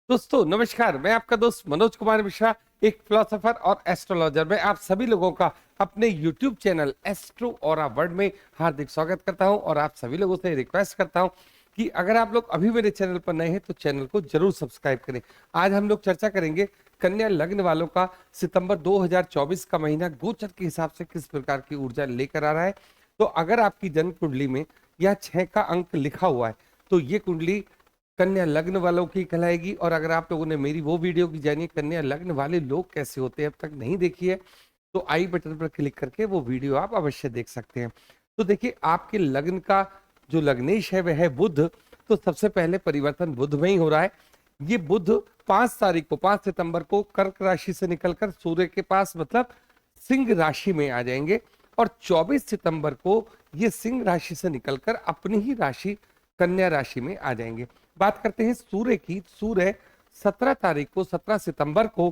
दोस्तों नमस्कार, मैं आपका दोस्त मनोज कुमार मिश्रा, एक फिलोसोफर और एस्ट्रोलॉजर। मैं आप सभी लोगों का अपने YouTube channel astro aura world में हार्दिक स्वागत करता हूं और आप सभी लोगों से रिक्वेस्ट करता हूं कि अगर आप लोग अभी मेरे चैनल पर नए हैं तो चैनल को जरूर सब्सक्राइब करें। आज हम लोग चर्चा करेंगे कन्या लग्न वालों का सितंबर 2024 का महीना गोचर के हिसाब से किस प्रकार की ऊर्जा लेकर आ रहा है। तो अगर आपकी जन्म कुंडली में यह 6 का अंक लिखा हुआ है तो ये कुंडली कन्या लग्न वालों की कहलाएगी। और अगर आप लोगों ने मेरी वो वीडियो की जानिए कन्या लग्न वाले लोग कैसे होते हैं अब तक नहीं देखी है तो आई बटन पर क्लिक करके वो वीडियो आप अवश्य देख सकते हैं। तो देखिए, आपके लग्न का जो लग्नेश है वह है बुध। तो सबसे पहले परिवर्तन बुध में ही हो रहा है। ये बुध 5 सितंबर को कर्क राशि से निकलकर सूर्य के पास मतलब सिंह राशि में आ जाएंगे और 24 सितंबर को ये सिंह राशि से निकलकर अपनी ही राशि कन्या राशि में आ जाएंगे। बात करते हैं सूर्य की। सूर्य 17 सितंबर को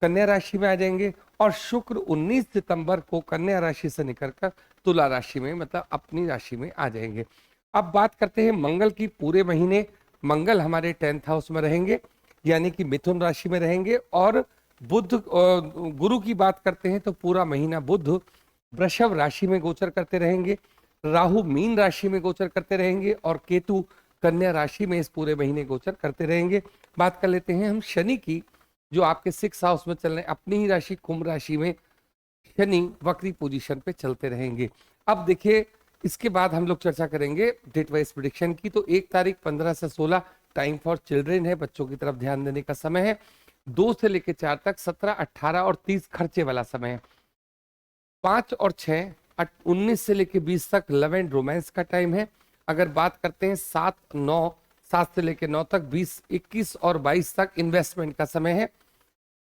कन्या राशि में आ जाएंगे और शुक्र 19 सितंबर को कन्या राशि से निकलकर तुला राशि में मतलब अपनी राशि में आ जाएंगे। अब बात करते हैं मंगल की। पूरे महीने मंगल हमारे 10th हाउस में रहेंगे यानी कि मिथुन राशि में रहेंगे। और बुध गुरु की बात करते हैं तो पूरा महीना बुध वृषभ राशि में गोचर करते रहेंगे, राहु मीन राशि में गोचर करते रहेंगे और केतु कन्या राशि में इस पूरे महीने गोचर करते रहेंगे। बात कर लेते हैं हम शनि की, जो आपके 6th हाउस में चल रहे हैं। अपनी ही राशि कुंभ राशि में शनि वक्री पोजीशन पे चलते रहेंगे। अब देखिए, इसके बाद हम लोग चर्चा करेंगे डेट वाइज प्रिडिक्शन की। तो 1 तारीख 15 से 16 टाइम फॉर चिल्ड्रेन है, बच्चों की तरफ ध्यान देने का समय है। 2 से लेकर 4 तक 17, 18 और 30 खर्चे वाला समय है। 5 और 6 19 से लेकर 20 तक लव एंड रोमांस का टाइम है। अगर बात करते हैं 7 से लेकर 9 तक 20, 21 और 22 तक इन्वेस्टमेंट का समय है।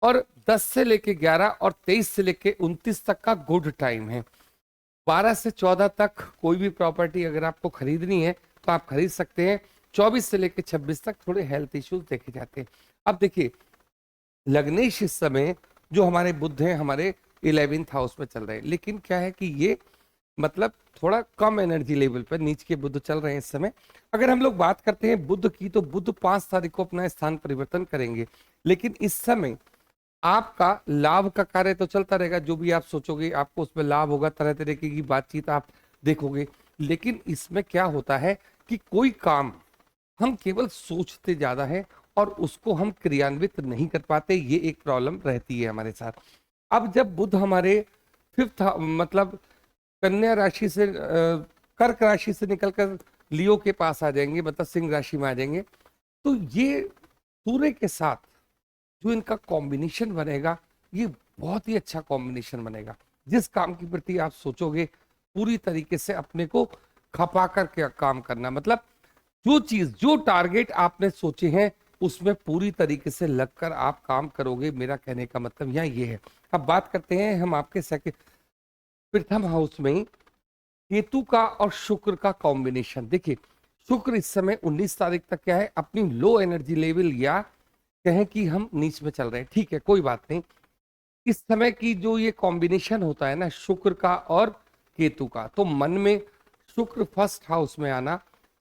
और 10 से लेकर 11 और 23 से लेकर 29 तक का गुड टाइम है। 12 से 14 तक कोई भी प्रॉपर्टी अगर आपको खरीदनी है तो आप खरीद सकते हैं। 24 से लेकर 26 तक थोड़े हेल्थ इश्यूज देखे जाते हैं। अब देखिए, लग्नेश इस समय जो हमारे बुध हैं हमारे 11th हाउस में चल रहे हैं, लेकिन क्या है कि ये मतलब थोड़ा कम एनर्जी लेवल पर नीच के बुध चल रहे हैं इस समय। अगर हम लोग बात करते हैं बुध की तो बुध 5 तारीख को अपना स्थान परिवर्तन करेंगे, लेकिन इस समय आपका लाभ का कार्य तो चलता रहेगा। जो भी आप सोचोगे आपको उसमें लाभ होगा, तरह तरह की बातचीत आप देखोगे। लेकिन इसमें क्या होता है कि कोई काम हम केवल सोचते ज्यादा है और उसको हम क्रियान्वित नहीं कर पाते, ये एक प्रॉब्लम रहती है हमारे साथ। अब जब बुध हमारे 5th मतलब कन्या राशि से कर्क राशि से निकलकर लियो के पास आ जाएंगे मतलब सिंह राशि में आ जाएंगे, तो ये सूर्य के साथ जो इनका कॉम्बिनेशन बनेगा ये बहुत ही अच्छा कॉम्बिनेशन बनेगा। जिस काम के प्रति आप सोचोगे पूरी तरीके से अपने को खपा कर काम करना, मतलब जो चीज जो टारगेट आपने सोचे हैं उसमें पूरी तरीके से लगकर आप काम करोगे। मेरा कहने का मतलब यहाँ ये है। अब बात करते हैं हम आपके प्रथम हाउस में केतु का और शुक्र का कॉम्बिनेशन। देखिए, शुक्र इस समय 19 तारीख तक क्या है अपनी लो एनर्जी लेवल या कहें कि हम नीच में चल रहे हैं, ठीक है, कोई बात नहीं। इस समय की जो ये कॉम्बिनेशन होता है ना शुक्र का और केतु का, तो मन में शुक्र 1st हाउस में आना,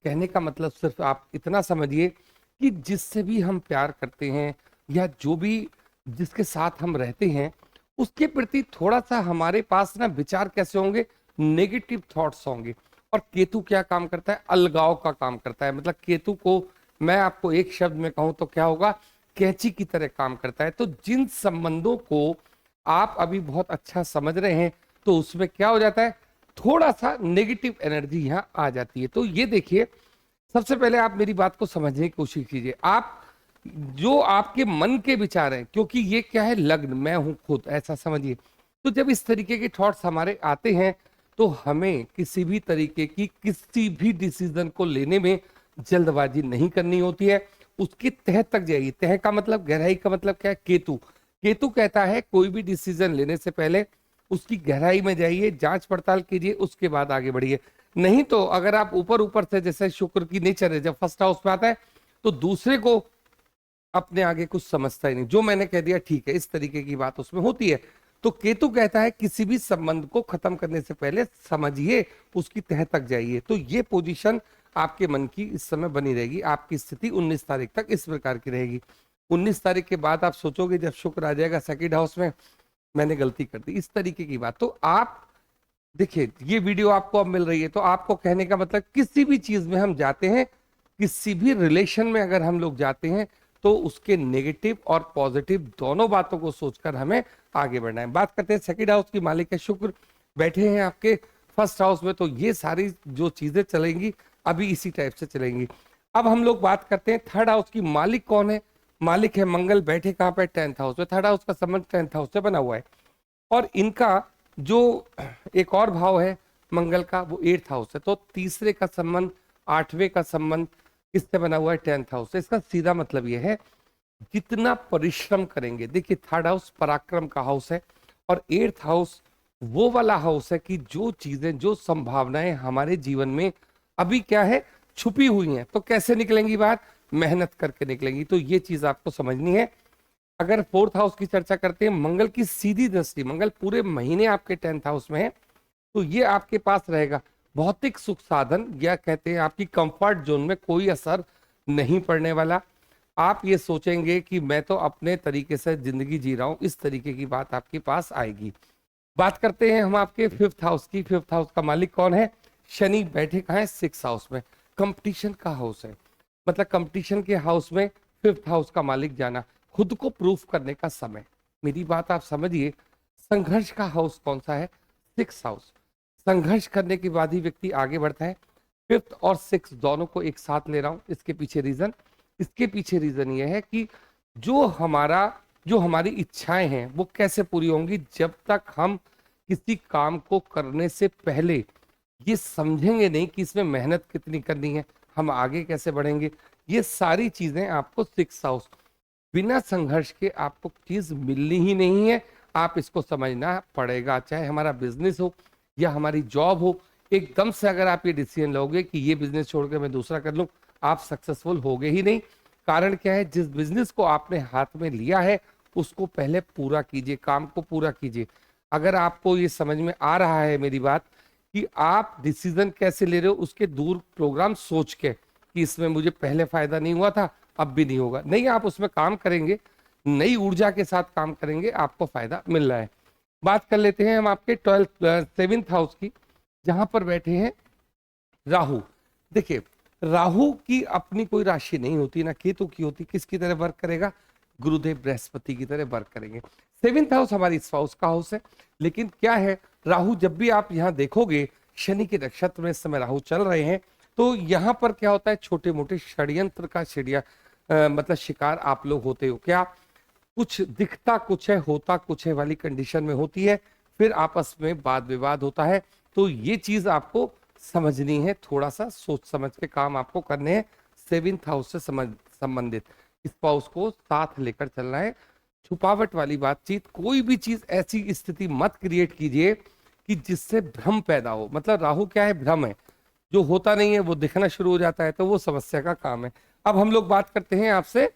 कहने का मतलब सिर्फ आप इतना समझिए कि जिससे भी हम प्यार करते हैं या जो भी जिसके साथ हम रहते हैं उसके प्रति थोड़ा सा हमारे पास ना विचार कैसे होंगे, नेगेटिव थॉट्स होंगे। और केतु क्या काम करता है, अलगाव का काम करता है। मतलब केतु को मैं आपको एक शब्द में कहूं तो क्या होगा, कैंची की तरह काम करता है। तो जिन संबंधों को आप अभी बहुत अच्छा समझ रहे हैं तो उसमें क्या हो जाता है, थोड़ा सा नेगेटिव एनर्जी यहाँ आ जाती है। तो ये देखिए, सबसे पहले आप मेरी बात को समझने की कोशिश कीजिए। आप जो आपके मन के विचार हैं, क्योंकि ये क्या है लग्न, मैं हूं खुद, ऐसा समझिए। तो जब इस तरीके के थॉट्स हमारे आते हैं तो हमें किसी भी तरीके की किसी भी डिसीजन को लेने में जल्दबाजी नहीं करनी होती है। उसके तह तक जाइए। तह का मतलब, गहराई का मतलब क्या है, केतु। केतु कहता है कोई भी डिसीजन लेने से पहले उसकी गहराई में जाइए, जांच पड़ताल कीजिए, उसके बाद आगे बढ़िए। नहीं तो अगर आप ऊपर ऊपर से, जैसे शुक्र की नेचर है, जब 1st हाउस में आता है तो दूसरे को अपने आगे कुछ समझता ही नहीं, जो मैंने कह दिया ठीक है, इस तरीके की बात उसमें होती है। तो केतु कहता है किसी भी संबंध को खत्म करने से पहले समझिए, उसकी तह तक जाइए। तो ये पोजीशन आपके मन की इस समय बनी रहेगी। आपकी स्थिति 19 तारीख तक इस प्रकार की रहेगी। 19 तारीख के बाद आप सोचोगे जब शुक्र आ जाएगा सेकंड हाउस में, मैंने गलती कर दी, इस तरीके की बात। तो आप देखिए, ये वीडियो आपको अब मिल रही है, तो आपको कहने का मतलब किसी भी चीज में हम जाते हैं, किसी भी रिलेशन में अगर हम लोग जाते हैं, तो उसके नेगेटिव और पॉजिटिव दोनों बातों को सोचकर हमें आगे बढ़ना है। बात करते हैं सेकंड हाउस की, मालिक है शुक्र, बैठे हैं आपके फर्स्ट हाउस में, तो ये सारी जो चीजें चलेंगी अभी इसी टाइप से चलेंगी। अब हम लोग बात करते हैं थर्ड हाउस की, मालिक कौन है? मालिक है मंगल, बैठे कहाँ पे? 10th हाउस में। थर्ड हाउस का संबंध 10th हाउस से बना हुआ है, और इनका जो एक और भाव है मंगल का, वो 8th हाउस है। तो तीसरे का संबंध, 8वें का संबंध किससे बना हुआ है? 10th हाउस से। इसका सीधा मतलब यह है जितना परिश्रम करेंगे, देखिए थर्ड हाउस पराक्रम का हाउस है, और 8th हाउस वो वाला हाउस है कि जो चीजें, जो संभावनाएं हमारे जीवन में अभी क्या है, छुपी हुई हैं, तो कैसे निकलेंगी बाहर? मेहनत करके निकलेंगी। तो ये चीज आपको समझनी है। अगर 4th हाउस की चर्चा करते हैं, मंगल की सीधी दृष्टि, मंगल पूरे महीने आपके 10th हाउस में है, तो ये आपके पास रहेगा। भौतिक सुख साधन, या कहते हैं आपकी कंफर्ट जोन में कोई असर नहीं पड़ने वाला। आप ये सोचेंगे कि मैं तो अपने तरीके से जिंदगी जी रहा हूं, इस तरीके की बात आपके पास आएगी। बात करते हैं हम आपके 5th हाउस की। 5th हाउस का मालिक कौन है? शनि, बैठे कहाँ है? 6th हाउस में। कंपटीशन का हाउस है, मतलब कंपटीशन के हाउस में 5th हाउस का मालिक जाना, खुद को प्रूफ करने का समय। मेरी बात आप समझिए, संघर्ष का हाउस कौन सा है? 6th house. संघर्ष करने के बाद ही व्यक्ति आगे बढ़ता है। 5th और 6th दोनों को एक साथ ले रहा हूं, इसके पीछे रीजन ये है कि जो हमारी इच्छाएं हैं वो कैसे पूरी होंगी, जब तक हम किसी काम को करने से पहले ये समझेंगे नहीं कि इसमें मेहनत कितनी करनी है, हम आगे कैसे बढ़ेंगे। ये सारी चीजें आपको 6th हाउस, बिना संघर्ष के आपको चीज मिलनी ही नहीं है। आप इसको समझना पड़ेगा, चाहे हमारा बिजनेस हो या हमारी जॉब हो। एकदम से अगर आप ये डिसीजन लोगे कि ये बिजनेस छोड़ के मैं दूसरा कर लूं, आप सक्सेसफुल होगे ही नहीं। कारण क्या है? जिस बिजनेस को आपने हाथ में लिया है उसको पहले पूरा कीजिए, काम को पूरा कीजिए। अगर आपको ये समझ में आ रहा है मेरी बात कि आप डिसीजन कैसे ले रहे हो, उसके दूर प्रोग्राम सोच के कि इसमें मुझे पहले फायदा नहीं हुआ था, अब भी नहीं होगा, नहीं, आप उसमें काम करेंगे, नई ऊर्जा के साथ काम करेंगे, आपको फायदा मिल रहा है। बात कर लेते हैं हम आपके 7th हाउस की, जहां पर बैठे हैं राहु। देखिए, राहु की अपनी कोई राशि नहीं होती, ना केतु की होती। किसकी तरह वर्क करेगा? गुरुदेव बृहस्पति की तरह वर्क करेंगे। 7th हाउस हमारी स्पाउस का हाउस है, लेकिन क्या है, राहु जब भी आप यहाँ देखोगे, शनि के नक्षत्र में इस समय राहु चल रहे हैं, तो यहाँ पर क्या होता है, छोटे मोटे षड्यंत्र का मतलब शिकार आप लोग होते हो। क्या? कुछ दिखता कुछ है, होता कुछ है वाली कंडीशन में होती है, फिर आपस में वाद विवाद होता है। तो ये चीज आपको समझनी है, थोड़ा सा सोच समझ के काम आपको करने हैं। 7th हाउस से संबंधित स्पाउस को साथ लेकर चलना है। छुपावट वाली बातचीत, कोई भी चीज ऐसी स्थिति मत क्रिएट कीजिए कि जिससे भ्रम पैदा हो। मतलब राहु क्या है? भ्रम है, जो होता नहीं है वो दिखना शुरू हो जाता है, तो वो समस्या का काम है। अब हम लोग बात करते हैं आपसे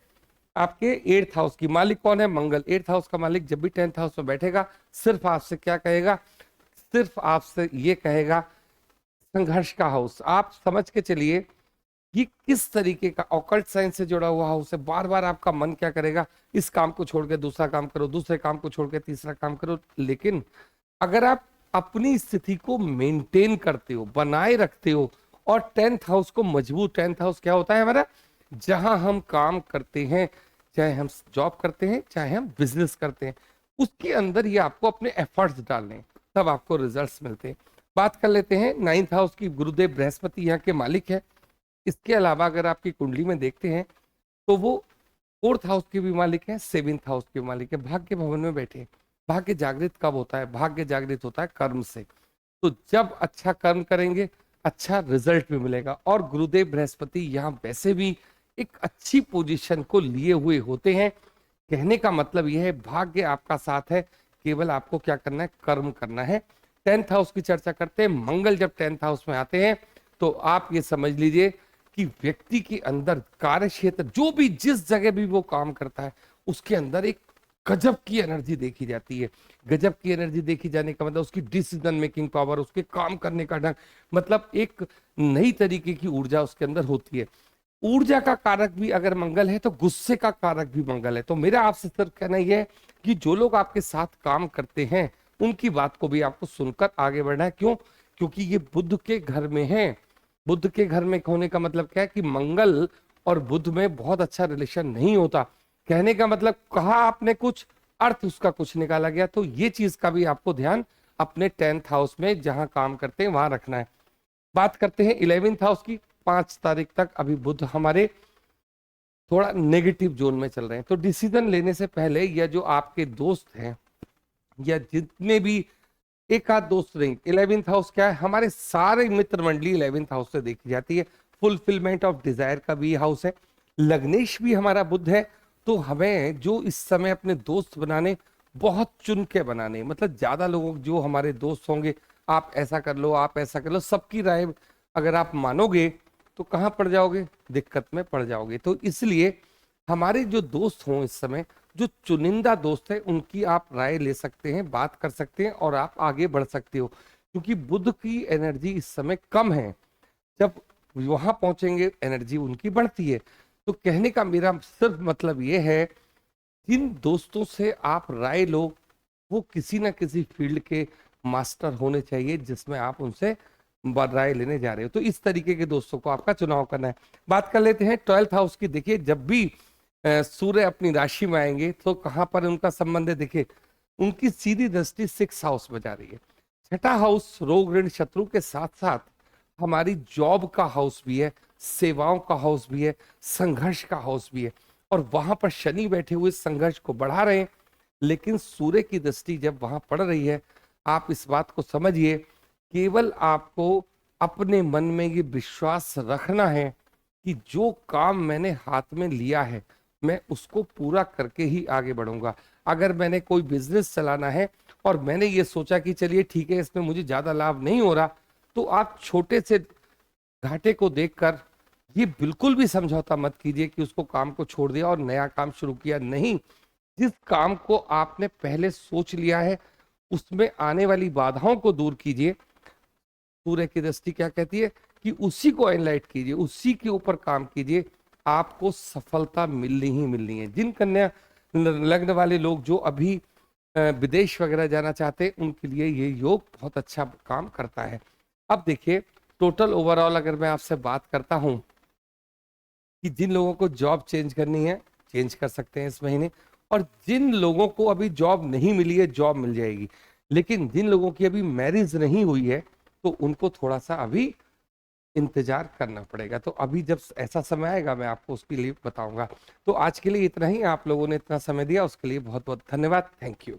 आपके 8th हाउस की। मालिक कौन है? मंगल। 8th हाउस का मालिक जब भी 10th हाउस में बैठेगा, सिर्फ आपसे क्या कहेगा? सिर्फ आपसे ये कहेगा, संघर्ष का हाउस। आप समझ के चलिए ये किस तरीके का ऑकल्ट साइंस से जुड़ा हुआ हाउस है। बार बार आपका मन क्या करेगा? इस काम को छोड़ के दूसरा काम करो, दूसरे काम को छोड़ के तीसरा काम करो। लेकिन अगर आप अपनी स्थिति को मेंटेन करते हो, बनाए रखते हो, और 10th हाउस को मजबूत, 10th हाउस क्या होता है हमारा? जहां हम काम करते हैं, चाहे हम जॉब करते हैं, चाहे हम बिजनेस करते हैं, उसके अंदर ये आपको अपने एफर्ट्स डालने हैं, तब आपको रिजल्ट्स मिलते हैं। बात कर लेते हैं 9th हाउस की। गुरुदेव बृहस्पति यहाँ के मालिक है। इसके अलावा अगर आपकी कुंडली में देखते हैं तो वो 4th हाउस के भी मालिक है, 7th हाउस के मालिक है। भाग्य भवन में बैठे हैं। भाग्य जागृत कब होता है? भाग्य जागृत होता है कर्म से। तो जब अच्छा कर्म करेंगे, अच्छा रिजल्ट भी मिलेगा। और गुरुदेव बृहस्पति यहाँ वैसे भी एक अच्छी पोजीशन को लिए हुए होते हैं। कहने का मतलब यह है, भाग्य आपका साथ है, केवल आपको क्या करना है? कर्म करना है। 10th हाउस की चर्चा करते हैं। मंगल जब 10th हाउस में आते हैं तो आप ये समझ लीजिए कि व्यक्ति के अंदर कार्य क्षेत्र, जो भी जिस जगह भी वो काम करता है, उसके अंदर एक गजब की एनर्जी देखी जाती है। गजब की एनर्जी देखी जाने का मतलब उसकी डिसीजन मेकिंग पावर, उसके काम करने का ढंग, मतलब एक नई तरीके की ऊर्जा उसके अंदर होती है। ऊर्जा का कारक भी अगर मंगल है तो गुस्से का कारक भी मंगल है। तो मेरा आपसे सिर्फ कहना यह है कि जो लोग आपके साथ काम करते हैं उनकी बात को भी आपको सुनकर आगे बढ़ना है। क्यों? क्योंकि ये बुध के घर में है। बुध के घर में होने का मतलब क्या है कि मंगल और बुध में बहुत अच्छा रिलेशन नहीं होता। कहने का मतलब कहा आपने कुछ, अर्थ उसका कुछ निकाला गया। तो ये चीज का भी आपको ध्यान अपने 10th हाउस में जहां काम करते हैं वहां रखना है। बात करते हैं 11th हाउस की। 5 तारीख तक अभी बुध हमारे थोड़ा नेगेटिव जोन में चल रहे हैं। तो डिसीजन लेने से पहले या जो आपके दोस्त हैं या जितने भी, एक आध दोस्त नहीं, 11th हाउस क्या है, हमारे सारे मित्र मंडली 11th हाउस से देखी जाती है। फुलफिलमेंट ऑफ डिजायर का भी हाउस है। लग्नेश भी हमारा बुध है। तो हमें जो इस समय अपने दोस्त बनाने, बहुत चुन के बनाने, मतलब ज्यादा लोगों जो हमारे दोस्त होंगे, आप ऐसा कर लो, आप ऐसा कर लो, सबकी राय अगर आप मानोगे तो कहाँ पड़ जाओगे, दिक्कत में पड़ जाओगे। तो इसलिए हमारे जो दोस्त हों इस समय, जो चुनिंदा दोस्त है, उनकी आप राय ले सकते हैं, बात कर सकते हैं और आप आगे बढ़ सकते हो। क्योंकि बुध की एनर्जी इस समय कम है। जब वहां पहुंचेंगे एनर्जी उनकी बढ़ती है। तो कहने का मेरा सिर्फ मतलब ये है, जिन दोस्तों से आप राय लो वो किसी ना किसी फील्ड के मास्टर होने चाहिए जिसमें आप उनसे राय लेने जा रहे हो। तो इस तरीके के दोस्तों को आपका चुनाव करना है। बात कर लेते हैं 12th हाउस की। देखिए, जब भी सूर्य अपनी राशि में आएंगे तो कहां पर उनका संबंध है, देखिए उनकी सीधी दृष्टि 6th हाउस में जा रही है। 6ठा हाउस रोग ऋण शत्रु के साथ साथ हमारी जॉब का हाउस भी है, सेवाओं का हाउस भी है, संघर्ष का हाउस भी है। और वहां पर शनि बैठे हुए संघर्ष को बढ़ा रहे हैं। लेकिन सूर्य की दृष्टि जब वहां पड़ रही है, आप इस बात को समझिए, केवल आपको अपने मन में ये विश्वास रखना है कि जो काम मैंने हाथ में लिया है मैं उसको पूरा करके ही आगे बढ़ूंगा। अगर मैंने कोई बिजनेस चलाना है और मैंने ये सोचा कि चलिए ठीक है, इसमें मुझे ज्यादा लाभ नहीं हो रहा, तो आप छोटे से घाटे को देखकर ये बिल्कुल भी समझौता मत कीजिए कि उसको काम को छोड़ दिया और नया काम शुरू किया। नहीं, जिस काम को आपने पहले सोच लिया है उसमें आने वाली बाधाओं को दूर कीजिए। सूर्य की दृष्टि क्या कहती है कि उसी को एनलाइट कीजिए, उसी के ऊपर काम कीजिए, आपको सफलता मिलनी ही मिलनी है। जिन कन्या लग्न वाले लोग जो अभी विदेश वगैरह जाना चाहते हैं उनके लिए ये योग बहुत अच्छा काम करता है। अब देखिए, टोटल ओवरऑल अगर मैं आपसे बात करता हूं कि जिन लोगों को जॉब चेंज करनी है चेंज कर सकते हैं इस महीने, और जिन लोगों को अभी जॉब नहीं मिली है जॉब मिल जाएगी। लेकिन जिन लोगों की अभी मैरिज नहीं हुई है तो उनको थोड़ा सा अभी इंतजार करना पड़ेगा। तो अभी जब ऐसा समय आएगा मैं आपको उसके लिए बताऊंगा। तो आज के लिए इतना ही। आप लोगों ने इतना समय दिया उसके लिए बहुत बहुत धन्यवाद। Thank you.